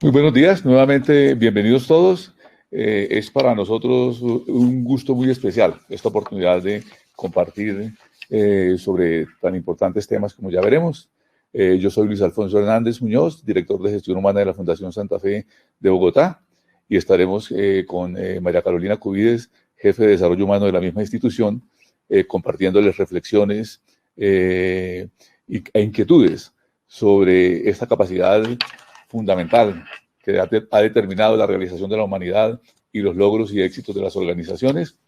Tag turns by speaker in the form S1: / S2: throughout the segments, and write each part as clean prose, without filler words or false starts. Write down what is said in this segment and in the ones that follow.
S1: Muy buenos días, nuevamente bienvenidos todos. Es para nosotros un gusto muy especial esta oportunidad de compartir sobre tan importantes temas como ya veremos. Yo soy Luis Alfonso Hernández Muñoz, director de gestión humana de la Fundación Santa Fe de Bogotá, y estaremos con María Carolina Cubides, jefe de desarrollo humano de la misma institución, compartiéndoles reflexiones e inquietudes sobre esta capacidad fundamental que ha determinado la realización de la humanidad y los logros y éxitos de las organizaciones,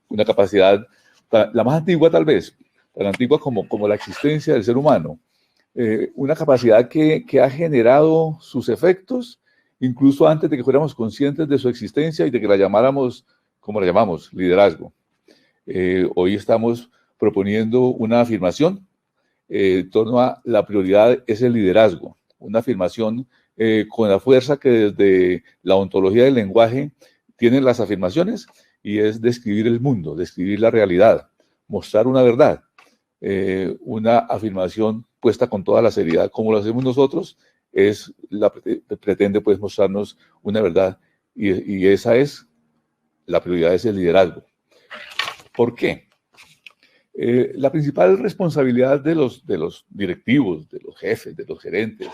S1: una capacidad, la más antigua tal vez, tan antigua como la existencia del ser humano, una capacidad que ha generado sus efectos incluso antes de que fuéramos conscientes de su existencia y de que la llamáramos, como la llamamos, liderazgo. Hoy estamos proponiendo una afirmación en torno a la prioridad es el liderazgo, una afirmación con la fuerza que desde la ontología del lenguaje tienen las afirmaciones, y es describir el mundo, describir la realidad, mostrar una verdad, una afirmación puesta con toda la seriedad como lo hacemos nosotros, pretende pues mostrarnos una verdad, y esa es, la prioridad es el liderazgo. ¿Por qué? La principal responsabilidad de los directivos, de los jefes, de los gerentes,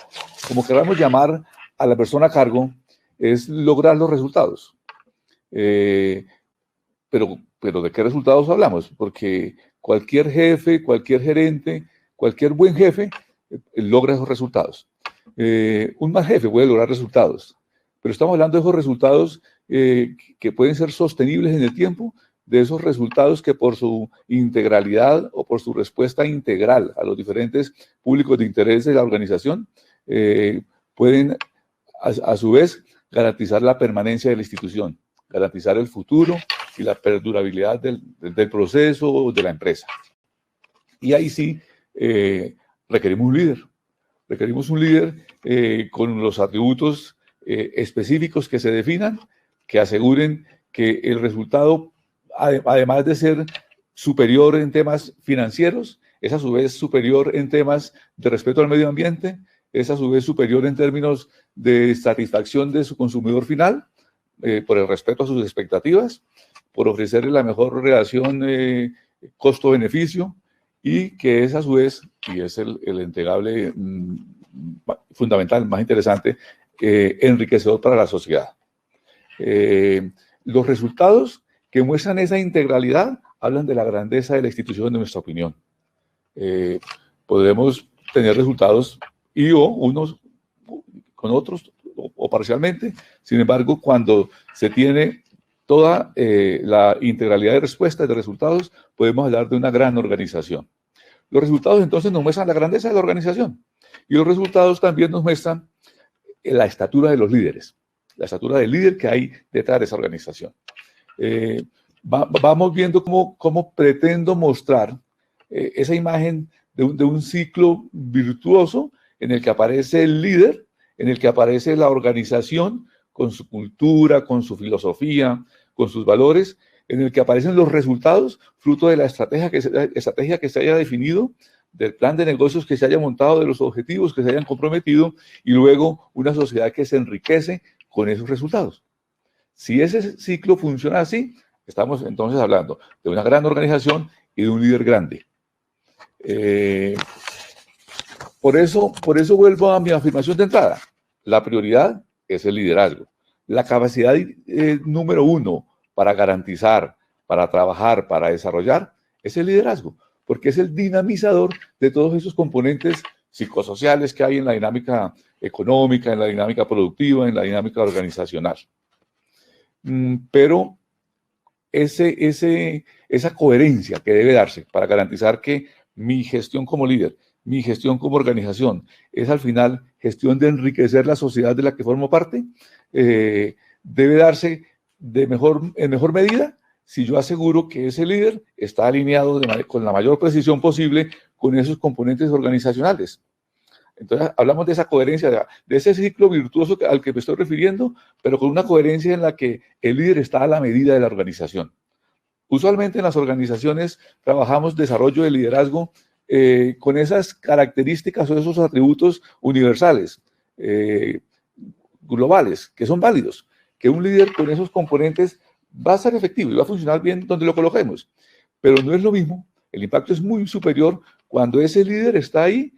S1: como queramos llamar a la persona a cargo, es lograr los resultados. Pero ¿de qué resultados hablamos? Porque cualquier jefe, cualquier gerente, cualquier buen jefe logra esos resultados. Un mal jefe puede lograr resultados, pero estamos hablando de esos resultados que pueden ser sostenibles en el tiempo, de esos resultados que por su integralidad o por su respuesta integral a los diferentes públicos de interés de la organización, pueden a su vez garantizar la permanencia de la institución, garantizar el futuro y la perdurabilidad del proceso o de la empresa. Y ahí sí requerimos un líder. Requerimos un líder con los atributos específicos que se definan, que aseguren que el resultado, además de ser superior en temas financieros, es a su vez superior en temas de respeto al medio ambiente, es a su vez superior en términos de satisfacción de su consumidor final, por el respeto a sus expectativas, por ofrecerle la mejor relación costo-beneficio, y que es a su vez, y es el entregable fundamental, más interesante, enriquecedor para la sociedad. Los resultados que muestran esa integralidad hablan de la grandeza de la institución, de nuestra opinión. Podemos tener resultados unos con otros o parcialmente. Sin embargo, cuando se tiene toda la integralidad de respuestas, de resultados, podemos hablar de una gran organización. Los resultados entonces nos muestran la grandeza de la organización, y los resultados también nos muestran la estatura de los líderes, la estatura del líder que hay detrás de esa organización. Vamos viendo cómo pretendo mostrar esa imagen de un ciclo virtuoso en el que aparece el líder, en el que aparece la organización con su cultura, con su filosofía, con sus valores, en el que aparecen los resultados fruto de la estrategia que se haya definido, del plan de negocios que se haya montado, de los objetivos que se hayan comprometido, y luego una sociedad que se enriquece con esos resultados. Si ese ciclo funciona así, estamos entonces hablando de una gran organización y de un líder grande. Por eso vuelvo a mi afirmación de entrada. La prioridad es el liderazgo. La capacidad número uno para garantizar, para trabajar, para desarrollar, es el liderazgo, porque es el dinamizador de todos esos componentes psicosociales que hay en la dinámica económica, en la dinámica productiva, en la dinámica organizacional. Pero esa coherencia que debe darse para garantizar que mi gestión como líder, mi gestión como organización, es al final gestión de enriquecer la sociedad de la que formo parte, debe darse en mejor medida si yo aseguro que ese líder está alineado con la mayor precisión posible con esos componentes organizacionales. Entonces hablamos de esa coherencia, de ese ciclo virtuoso al que me estoy refiriendo, pero con una coherencia en la que el líder está a la medida de la organización. Usualmente en las organizaciones trabajamos desarrollo de liderazgo con esas características o esos atributos universales. globales, que son válidos, que un líder con esos componentes va a ser efectivo y va a funcionar bien donde lo coloquemos. Pero no es lo mismo, el impacto es muy superior cuando ese líder está ahí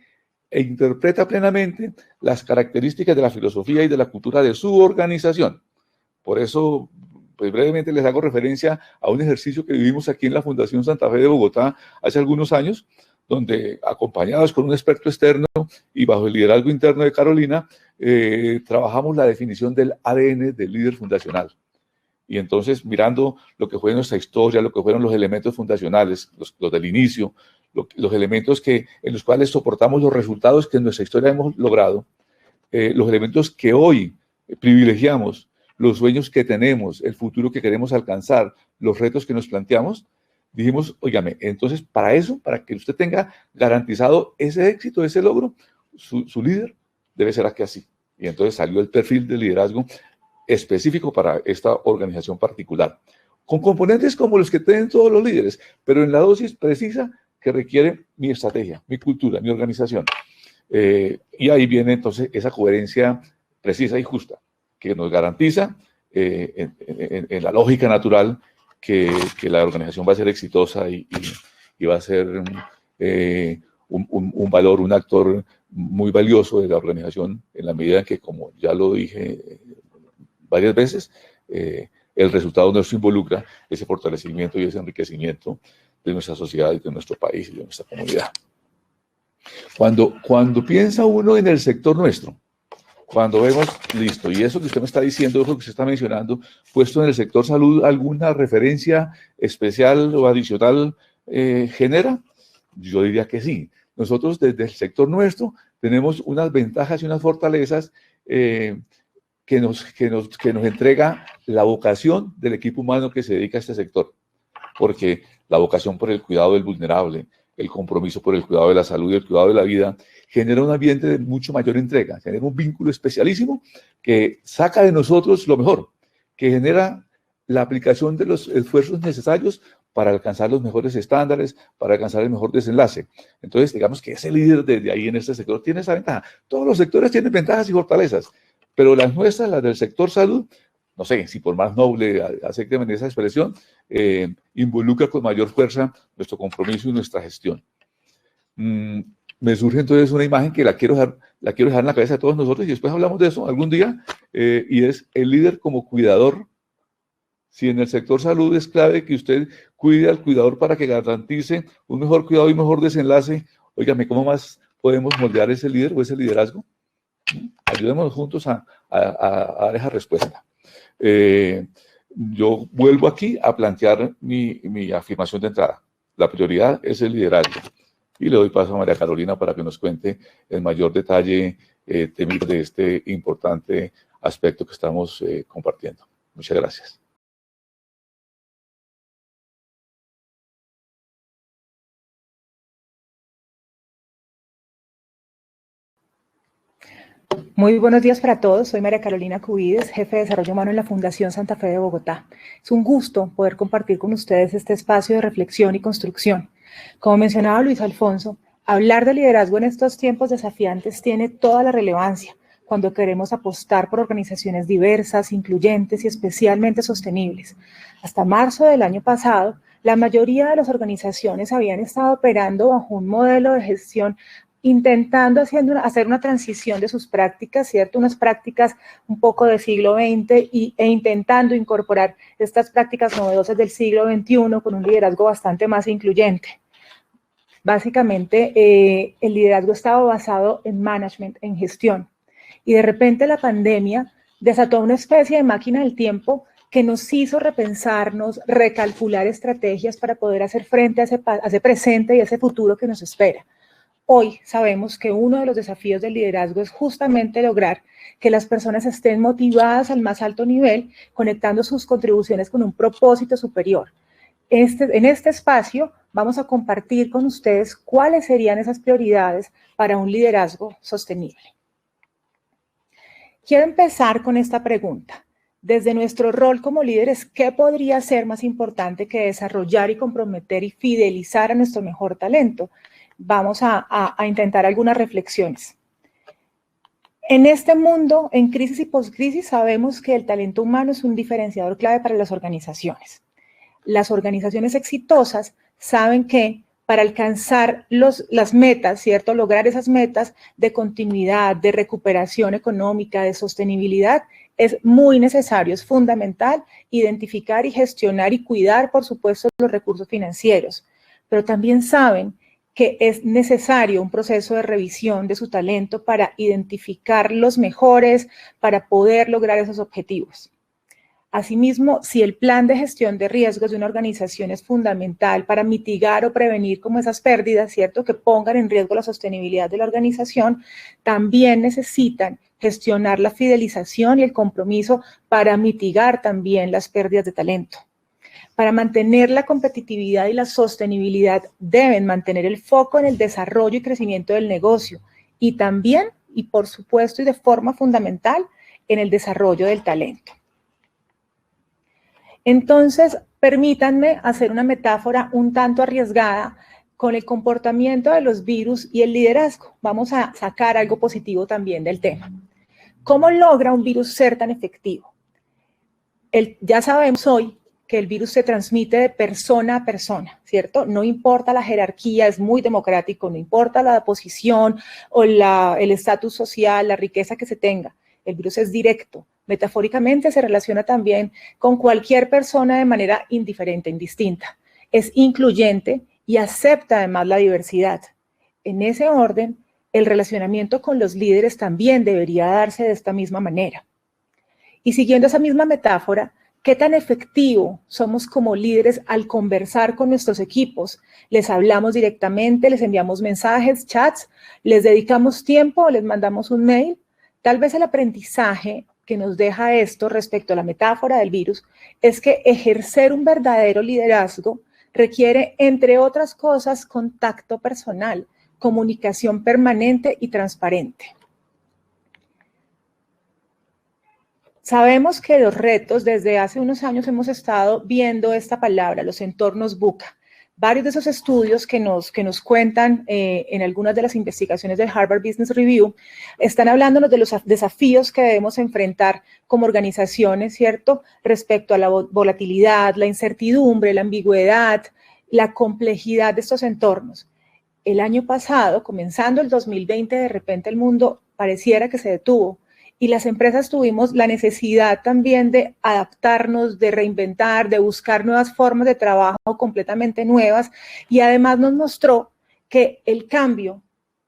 S1: e interpreta plenamente las características de la filosofía y de la cultura de su organización. Por eso, pues brevemente les hago referencia a un ejercicio que vivimos aquí en la Fundación Santa Fe de Bogotá hace algunos años, donde acompañados con un experto externo y bajo el liderazgo interno de Carolina, trabajamos la definición del ADN del líder fundacional. Y entonces, mirando lo que fue nuestra historia, lo que fueron los elementos fundacionales, los del inicio, los elementos en los cuales soportamos los resultados que en nuestra historia hemos logrado, los elementos que hoy privilegiamos, los sueños que tenemos, el futuro que queremos alcanzar, los retos que nos planteamos, dijimos, óigame, entonces para eso, para que usted tenga garantizado ese éxito, ese logro, su líder debe ser aquí así. Y entonces salió el perfil de liderazgo específico para esta organización particular, con componentes como los que tienen todos los líderes, pero en la dosis precisa que requiere mi estrategia, mi cultura, mi organización. Y ahí viene entonces esa coherencia precisa y justa que nos garantiza en la lógica natural que la organización va a ser exitosa y va a ser un valor, un actor muy valioso de la organización en la medida en que, como ya lo dije varias veces, el resultado nuestro involucra ese fortalecimiento y ese enriquecimiento de nuestra sociedad y de nuestro país y de nuestra comunidad. Cuando piensa uno en el sector nuestro, cuando vemos, listo, y eso que usted me está diciendo, eso que usted está mencionando, puesto en el sector salud, ¿alguna referencia especial o adicional genera? Yo diría que sí. Nosotros desde el sector nuestro tenemos unas ventajas y unas fortalezas que nos entrega la vocación del equipo humano que se dedica a este sector. Porque la vocación por el cuidado del vulnerable, el compromiso por el cuidado de la salud y el cuidado de la vida, genera un ambiente de mucho mayor entrega, genera un vínculo especialísimo que saca de nosotros lo mejor, que genera la aplicación de los esfuerzos necesarios para alcanzar los mejores estándares, para alcanzar el mejor desenlace. Entonces, digamos que ese líder desde ahí en este sector tiene esa ventaja. Todos los sectores tienen ventajas y fortalezas, pero las nuestras, las del sector salud, no sé si por más noble acepten esa expresión, involucra con mayor fuerza nuestro compromiso y nuestra gestión. Me surge entonces una imagen que la quiero dejar en la cabeza de todos nosotros y después hablamos de eso algún día, y es el líder como cuidador. Si en el sector salud es clave que usted cuide al cuidador para que garantice un mejor cuidado y mejor desenlace, óigame, ¿cómo más podemos moldear ese líder o ese liderazgo? Ayudémonos juntos a dar esa respuesta. Yo vuelvo aquí a plantear mi afirmación de entrada. La prioridad es el liderazgo. Y le doy paso a María Carolina para que nos cuente en mayor detalle temas de este importante aspecto que estamos compartiendo. Muchas gracias.
S2: Muy buenos días para todos. Soy María Carolina Cubides, jefe de Desarrollo Humano en la Fundación Santa Fe de Bogotá. Es un gusto poder compartir con ustedes este espacio de reflexión y construcción. Como mencionaba Luis Alfonso, hablar de liderazgo en estos tiempos desafiantes tiene toda la relevancia cuando queremos apostar por organizaciones diversas, incluyentes y especialmente sostenibles. Hasta marzo del año pasado, la mayoría de las organizaciones habían estado operando bajo un modelo de gestión intentando hacer una transición de sus prácticas, ¿cierto? Unas prácticas un poco del siglo XX e intentando incorporar estas prácticas novedosas del siglo XXI con un liderazgo bastante más incluyente. Básicamente, el liderazgo estaba basado en management, en gestión. Y de repente la pandemia desató una especie de máquina del tiempo que nos hizo repensarnos, recalcular estrategias para poder hacer frente a ese presente y a ese futuro que nos espera. Hoy sabemos que uno de los desafíos del liderazgo es justamente lograr que las personas estén motivadas al más alto nivel, conectando sus contribuciones con un propósito superior. En este espacio vamos a compartir con ustedes cuáles serían esas prioridades para un liderazgo sostenible. Quiero empezar con esta pregunta. Desde nuestro rol como líderes, ¿qué podría ser más importante que desarrollar y comprometer y fidelizar a nuestro mejor talento? Vamos a intentar algunas reflexiones. En este mundo, en crisis y postcrisis, sabemos que el talento humano es un diferenciador clave para las organizaciones. Las organizaciones exitosas saben que para alcanzar las metas, ¿cierto? Lograr esas metas de continuidad, de recuperación económica, de sostenibilidad, es muy necesario, es fundamental identificar y gestionar y cuidar, por supuesto, los recursos financieros. Pero también saben que es necesario un proceso de revisión de su talento para identificar los mejores, para poder lograr esos objetivos. Asimismo, si el plan de gestión de riesgos de una organización es fundamental para mitigar o prevenir como esas pérdidas, ¿cierto?, que pongan en riesgo la sostenibilidad de la organización, también necesitan gestionar la fidelización y el compromiso para mitigar también las pérdidas de talento. Para mantener la competitividad y la sostenibilidad, deben mantener el foco en el desarrollo y crecimiento del negocio y también, y por supuesto y de forma fundamental, en el desarrollo del talento. Entonces, permítanme hacer una metáfora un tanto arriesgada con el comportamiento de los virus y el liderazgo. Vamos a sacar algo positivo también del tema. ¿Cómo logra un virus ser tan efectivo? Ya sabemos hoy que el virus se transmite de persona a persona, ¿cierto? No importa la jerarquía, es muy democrático, no importa la posición o el estatus social, la riqueza que se tenga. El virus es directo. Metafóricamente se relaciona también con cualquier persona de manera indiferente, indistinta. Es incluyente y acepta además la diversidad. En ese orden, el relacionamiento con los líderes también debería darse de esta misma manera. Y siguiendo esa misma metáfora, ¿qué tan efectivo somos como líderes al conversar con nuestros equipos? ¿Les hablamos directamente, les enviamos mensajes, chats, les dedicamos tiempo, les mandamos un mail? Tal vez el aprendizaje que nos deja esto respecto a la metáfora del virus es que ejercer un verdadero liderazgo requiere, entre otras cosas, contacto personal, comunicación permanente y transparente. Sabemos que los retos, desde hace unos años hemos estado viendo esta palabra, los entornos VUCA. Varios de esos estudios que nos cuentan en algunas de las investigaciones del Harvard Business Review están hablándonos de los desafíos que debemos enfrentar como organizaciones, ¿cierto? Respecto a la volatilidad, la incertidumbre, la ambigüedad, la complejidad de estos entornos. El año pasado, comenzando el 2020, de repente el mundo pareciera que se detuvo. Y las empresas tuvimos la necesidad también de adaptarnos, de reinventar, de buscar nuevas formas de trabajo completamente nuevas. Y además nos mostró que el cambio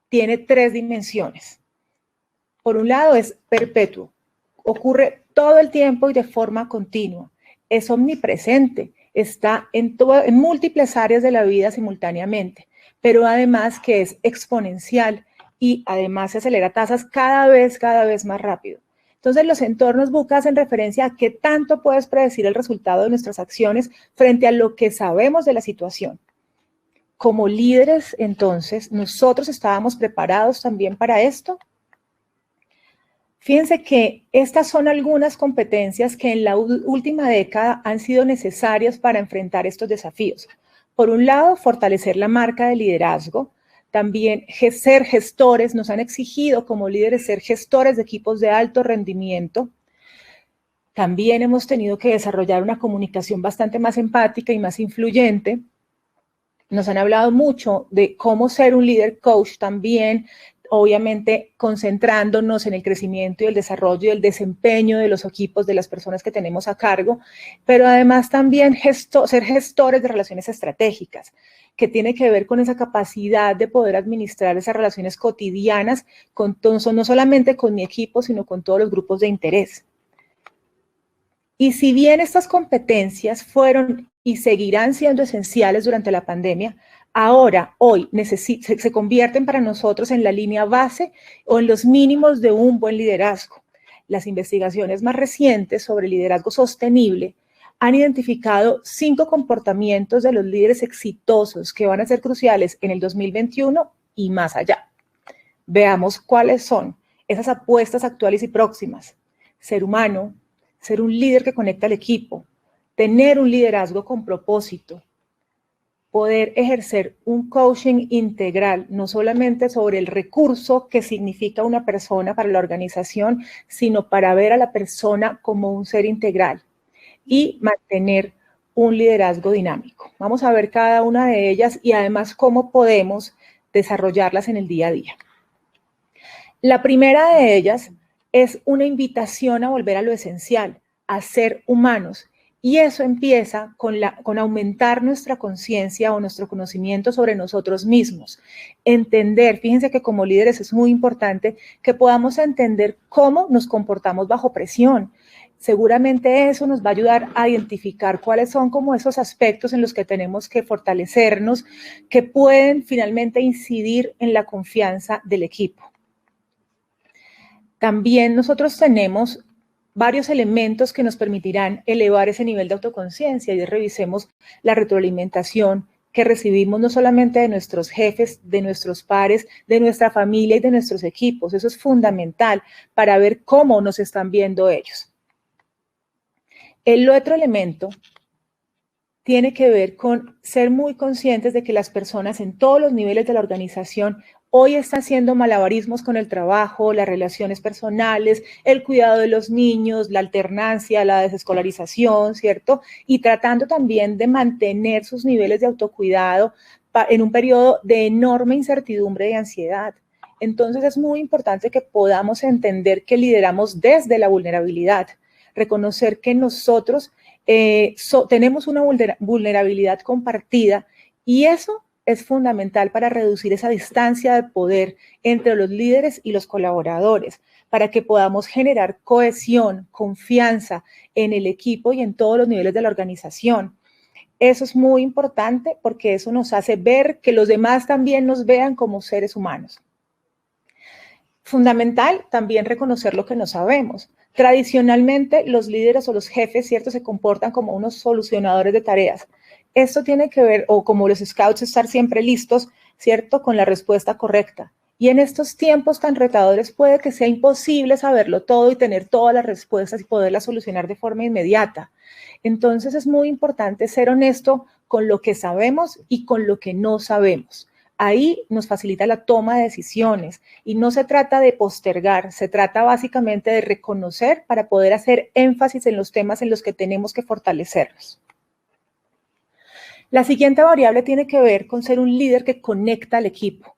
S2: tiene 3 dimensiones. Por un lado es perpetuo, ocurre todo el tiempo y de forma continua. Es omnipresente, está en múltiples áreas de la vida simultáneamente, pero además que es exponencial. Y además se acelera a tasas cada vez más rápido. Entonces, los entornos VUCA hacen referencia a qué tanto puedes predecir el resultado de nuestras acciones frente a lo que sabemos de la situación. Como líderes, entonces, ¿nosotros estábamos preparados también para esto? Fíjense que estas son algunas competencias que en la última década han sido necesarias para enfrentar estos desafíos. Por un lado, fortalecer la marca de liderazgo. También ser gestores, nos han exigido como líderes ser gestores de equipos de alto rendimiento. También hemos tenido que desarrollar una comunicación bastante más empática y más influyente. Nos han hablado mucho de cómo ser un líder coach también, obviamente concentrándonos en el crecimiento y el desarrollo y el desempeño de los equipos de las personas que tenemos a cargo, pero además también ser gestores de relaciones estratégicas, que tiene que ver con esa capacidad de poder administrar esas relaciones cotidianas, no solamente con mi equipo, sino con todos los grupos de interés. Y si bien estas competencias fueron y seguirán siendo esenciales durante la pandemia, ahora, hoy, se convierten para nosotros en la línea base o en los mínimos de un buen liderazgo. Las investigaciones más recientes sobre liderazgo sostenible han identificado 5 comportamientos de los líderes exitosos que van a ser cruciales en el 2021 y más allá. Veamos cuáles son esas apuestas actuales y próximas. Ser humano, ser un líder que conecta al equipo, tener un liderazgo con propósito, poder ejercer un coaching integral, no solamente sobre el recurso que significa una persona para la organización, sino para ver a la persona como un ser integral y mantener un liderazgo dinámico. Vamos a ver cada una de ellas y además cómo podemos desarrollarlas en el día a día. La primera de ellas es una invitación a volver a lo esencial, a ser humanos. Y eso empieza con aumentar nuestra conciencia o nuestro conocimiento sobre nosotros mismos. Entender, fíjense que como líderes es muy importante que podamos entender cómo nos comportamos bajo presión. Seguramente eso nos va a ayudar a identificar cuáles son como esos aspectos en los que tenemos que fortalecernos, que pueden finalmente incidir en la confianza del equipo. También nosotros tenemos varios elementos que nos permitirán elevar ese nivel de autoconciencia y revisemos la retroalimentación que recibimos no solamente de nuestros jefes, de nuestros pares, de nuestra familia y de nuestros equipos. Eso es fundamental para ver cómo nos están viendo ellos. El otro elemento tiene que ver con ser muy conscientes de que las personas en todos los niveles de la organización hoy están haciendo malabarismos con el trabajo, las relaciones personales, el cuidado de los niños, la alternancia, la desescolarización, ¿cierto? Y tratando también de mantener sus niveles de autocuidado en un periodo de enorme incertidumbre y ansiedad. Entonces es muy importante que podamos entender que lideramos desde la vulnerabilidad, reconocer que nosotros tenemos una vulnerabilidad compartida y eso es fundamental para reducir esa distancia de poder entre los líderes y los colaboradores, para que podamos generar cohesión, confianza en el equipo y en todos los niveles de la organización. Eso es muy importante porque eso nos hace ver que los demás también nos vean como seres humanos. Fundamental también reconocer lo que no sabemos. Tradicionalmente, los líderes o los jefes, ¿cierto?, se comportan como unos solucionadores de tareas. Esto tiene que ver, o como los scouts, estar siempre listos, ¿cierto?, con la respuesta correcta. Y en estos tiempos tan retadores puede que sea imposible saberlo todo y tener todas las respuestas y poderlas solucionar de forma inmediata. Entonces es muy importante ser honesto con lo que sabemos y con lo que no sabemos. Ahí nos facilita la toma de decisiones y no se trata de postergar, se trata básicamente de reconocer para poder hacer énfasis en los temas en los que tenemos que fortalecernos. La siguiente variable tiene que ver con ser un líder que conecta al equipo.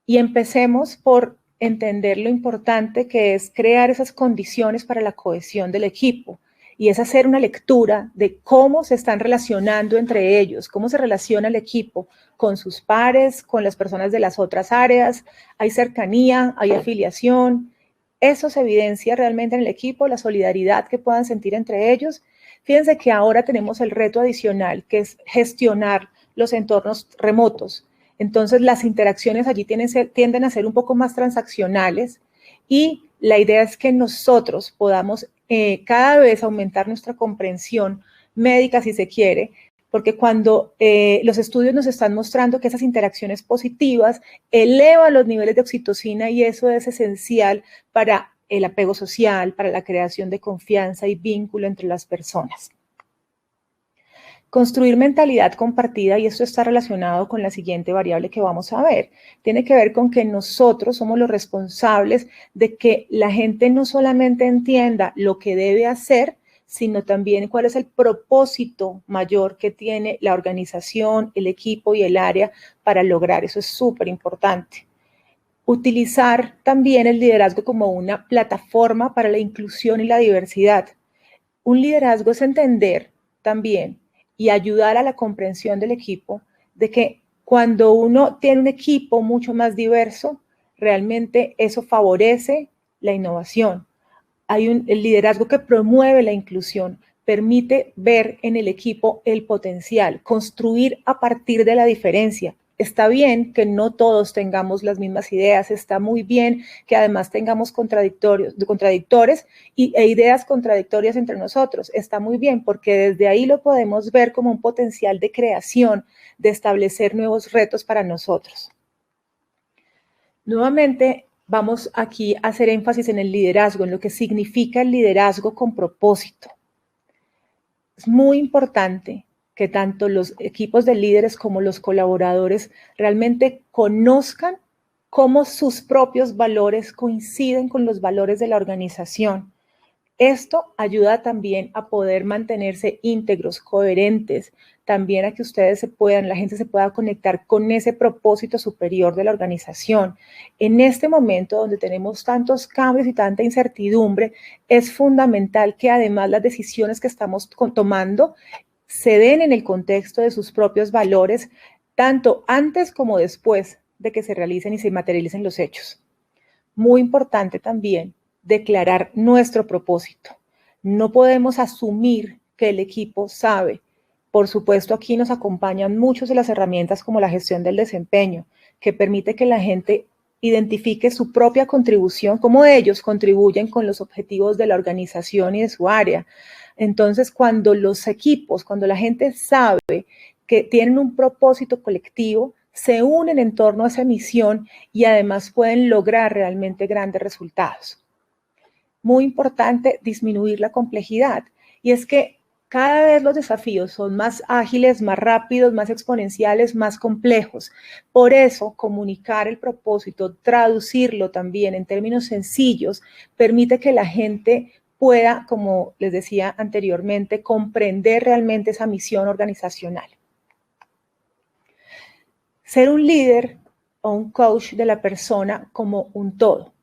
S2: Y empecemos por entender lo importante que es crear esas condiciones para la cohesión del equipo. Y es hacer una lectura de cómo se están relacionando entre ellos, cómo se relaciona el equipo con sus pares, con las personas de las otras áreas. Hay cercanía, hay afiliación. Eso se evidencia realmente en el equipo, la solidaridad que puedan sentir entre ellos. Fíjense que ahora tenemos el reto adicional, que es gestionar los entornos remotos. Entonces, las interacciones allí tienden a ser un poco más transaccionales y la idea es que nosotros podamos cada vez aumentar nuestra comprensión médica, si se quiere, porque cuando los estudios nos están mostrando que esas interacciones positivas elevan los niveles de oxitocina y eso es esencial para el apego social, para la creación de confianza y vínculo entre las personas. Construir mentalidad compartida, y esto está relacionado con la siguiente variable que vamos a ver, tiene que ver con que nosotros somos los responsables de que la gente no solamente entienda lo que debe hacer, sino también cuál es el propósito mayor que tiene la organización, el equipo y el área para lograr. Eso es súper importante. Utilizar también el liderazgo como una plataforma para la inclusión y la diversidad. Un liderazgo es entender también y ayudar a la comprensión del equipo de que cuando uno tiene un equipo mucho más diverso, realmente eso favorece la innovación. El liderazgo que promueve la inclusión, permite ver en el equipo el potencial, construir a partir de la diferencia. Está bien que no todos tengamos las mismas ideas, está muy bien que además tengamos contradictores e ideas contradictorias entre nosotros. Está muy bien porque desde ahí lo podemos ver como un potencial de creación, de establecer nuevos retos para nosotros. Nuevamente, vamos aquí a hacer énfasis en el liderazgo, en lo que significa el liderazgo con propósito. Es muy importante que tanto los equipos de líderes como los colaboradores realmente conozcan cómo sus propios valores coinciden con los valores de la organización. Esto ayuda también a poder mantenerse íntegros, coherentes, también a que la gente se pueda conectar con ese propósito superior de la organización. En este momento donde tenemos tantos cambios y tanta incertidumbre, es fundamental que además las decisiones que estamos tomando se den en el contexto de sus propios valores, tanto antes como después de que se realicen y se materialicen los hechos. Muy importante también declarar nuestro propósito. No podemos asumir que el equipo sabe. Por supuesto, aquí nos acompañan muchas de las herramientas como la gestión del desempeño, que permite que la gente identifique su propia contribución, cómo ellos contribuyen con los objetivos de la organización y de su área. Entonces, cuando la gente sabe que tienen un propósito colectivo, se unen en torno a esa misión y además pueden lograr realmente grandes resultados. Muy importante disminuir la complejidad, y es que cada vez los desafíos son más ágiles, más rápidos, más exponenciales, más complejos. Por eso, comunicar el propósito, traducirlo también en términos sencillos, permite que la gente pueda, como les decía anteriormente, comprender realmente esa misión organizacional. Ser un líder o un coach de la persona como un todo.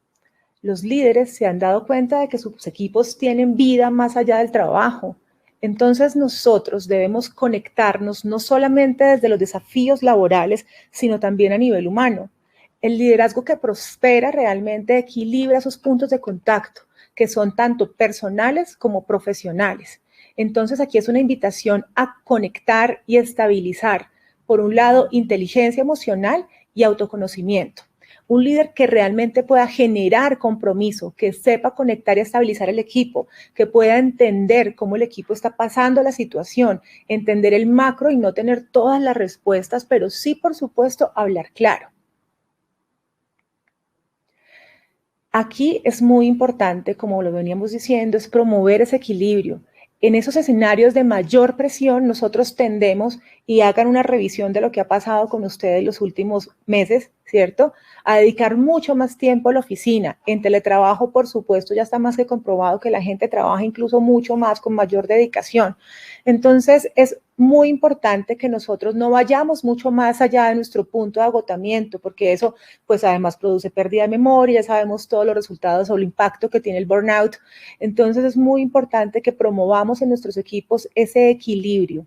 S2: Los líderes se han dado cuenta de que sus equipos tienen vida más allá del trabajo. Entonces nosotros debemos conectarnos no solamente desde los desafíos laborales, sino también a nivel humano. El liderazgo que prospera realmente equilibra sus puntos de contacto, que son tanto personales como profesionales. Entonces aquí es una invitación a conectar y estabilizar, por un lado, inteligencia emocional y autoconocimiento. Un líder que realmente pueda generar compromiso, que sepa conectar y estabilizar el equipo, que pueda entender cómo el equipo está pasando la situación, entender el macro y no tener todas las respuestas, pero sí, por supuesto, hablar claro. Aquí es muy importante, como lo veníamos diciendo, es promover ese equilibrio. En esos escenarios de mayor presión, nosotros tendemos, y hagan una revisión de lo que ha pasado con ustedes los últimos meses, ¿cierto?, a dedicar mucho más tiempo a la oficina. En teletrabajo, por supuesto, ya está más que comprobado que la gente trabaja incluso mucho más, con mayor dedicación. Entonces, es muy importante que nosotros no vayamos mucho más allá de nuestro punto de agotamiento, porque eso, pues además produce pérdida de memoria, ya sabemos todos los resultados o el impacto que tiene el burnout. Entonces, es muy importante que promovamos en nuestros equipos ese equilibrio.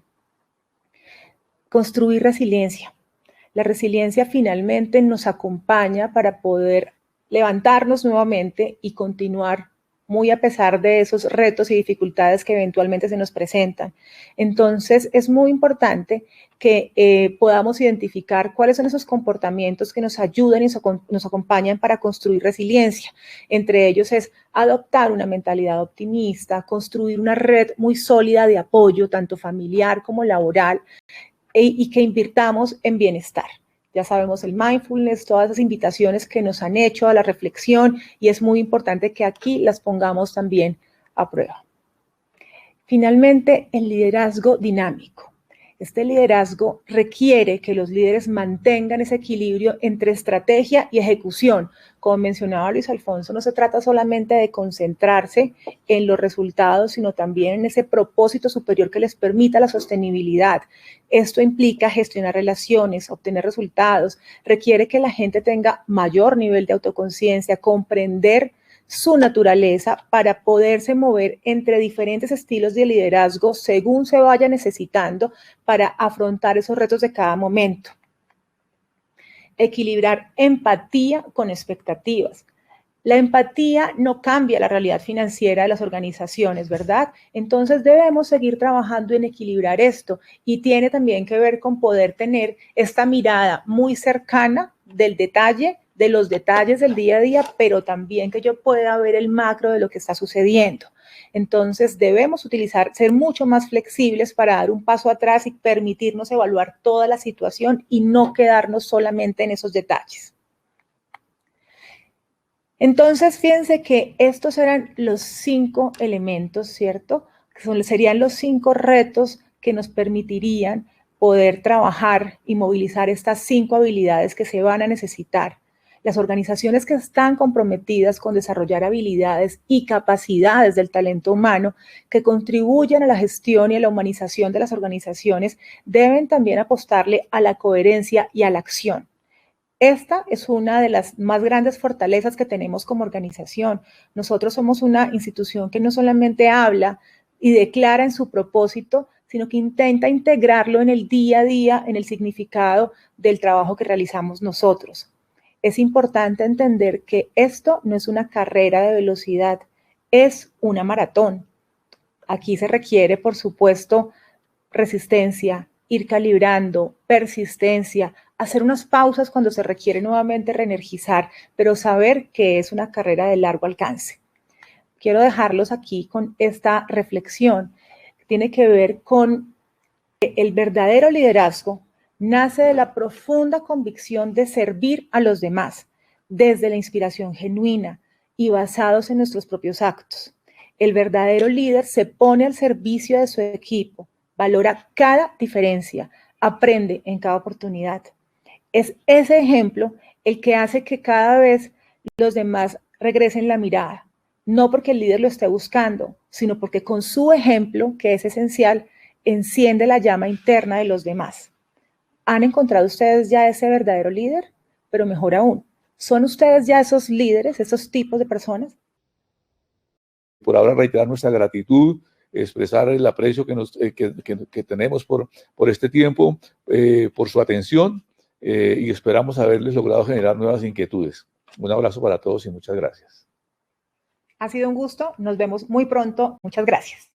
S2: Construir resiliencia. La resiliencia finalmente nos acompaña para poder levantarnos nuevamente y continuar muy a pesar de esos retos y dificultades que eventualmente se nos presentan. Entonces, es muy importante que podamos identificar cuáles son esos comportamientos que nos ayudan y nos acompañan para construir resiliencia. Entre ellos es adoptar una mentalidad optimista, construir una red muy sólida de apoyo, tanto familiar como laboral, y que invirtamos en bienestar. Ya sabemos el mindfulness, todas esas invitaciones que nos han hecho a la reflexión, y es muy importante que aquí las pongamos también a prueba. Finalmente, el liderazgo dinámico. Este liderazgo requiere que los líderes mantengan ese equilibrio entre estrategia y ejecución. Como mencionaba Luis Alfonso, no se trata solamente de concentrarse en los resultados, sino también en ese propósito superior que les permita la sostenibilidad. Esto implica gestionar relaciones, obtener resultados, requiere que la gente tenga mayor nivel de autoconciencia, comprender su naturaleza para poderse mover entre diferentes estilos de liderazgo según se vaya necesitando para afrontar esos retos de cada momento. Equilibrar empatía con expectativas. La empatía no cambia la realidad financiera de las organizaciones, ¿verdad? Entonces debemos seguir trabajando en equilibrar esto, y tiene también que ver con poder tener esta mirada muy cercana del detalle, de los detalles del día a día, pero también que yo pueda ver el macro de lo que está sucediendo. Entonces debemos ser mucho más flexibles para dar un paso atrás y permitirnos evaluar toda la situación y no quedarnos solamente en esos detalles. Entonces, fíjense que estos eran los 5 elementos, ¿cierto? Serían los 5 retos que nos permitirían poder trabajar y movilizar estas 5 habilidades que se van a necesitar. Las organizaciones que están comprometidas con desarrollar habilidades y capacidades del talento humano que contribuyan a la gestión y a la humanización de las organizaciones deben también apostarle a la coherencia y a la acción. Esta es una de las más grandes fortalezas que tenemos como organización. Nosotros somos una institución que no solamente habla y declara en su propósito, sino que intenta integrarlo en el día a día, en el significado del trabajo que realizamos nosotros. Es importante entender que esto no es una carrera de velocidad, es una maratón. Aquí se requiere, por supuesto, resistencia, ir calibrando, persistencia, hacer unas pausas cuando se requiere nuevamente reenergizar, pero saber que es una carrera de largo alcance. Quiero dejarlos aquí con esta reflexión. Tiene que ver con el verdadero liderazgo nace de la profunda convicción de servir a los demás, desde la inspiración genuina y basados en nuestros propios actos. El verdadero líder se pone al servicio de su equipo, valora cada diferencia, aprende en cada oportunidad. Es ese ejemplo el que hace que cada vez los demás regresen la mirada, no porque el líder lo esté buscando, sino porque con su ejemplo, que es esencial, enciende la llama interna de los demás. ¿Han encontrado ustedes ya ese verdadero líder? Pero mejor aún, ¿son ustedes ya esos líderes, esos tipos de personas?
S1: Por ahora reiterar nuestra gratitud, expresar el aprecio que tenemos por este tiempo, por su atención y esperamos haberles logrado generar nuevas inquietudes. Un abrazo para todos y muchas gracias.
S2: Ha sido un gusto, nos vemos muy pronto. Muchas gracias.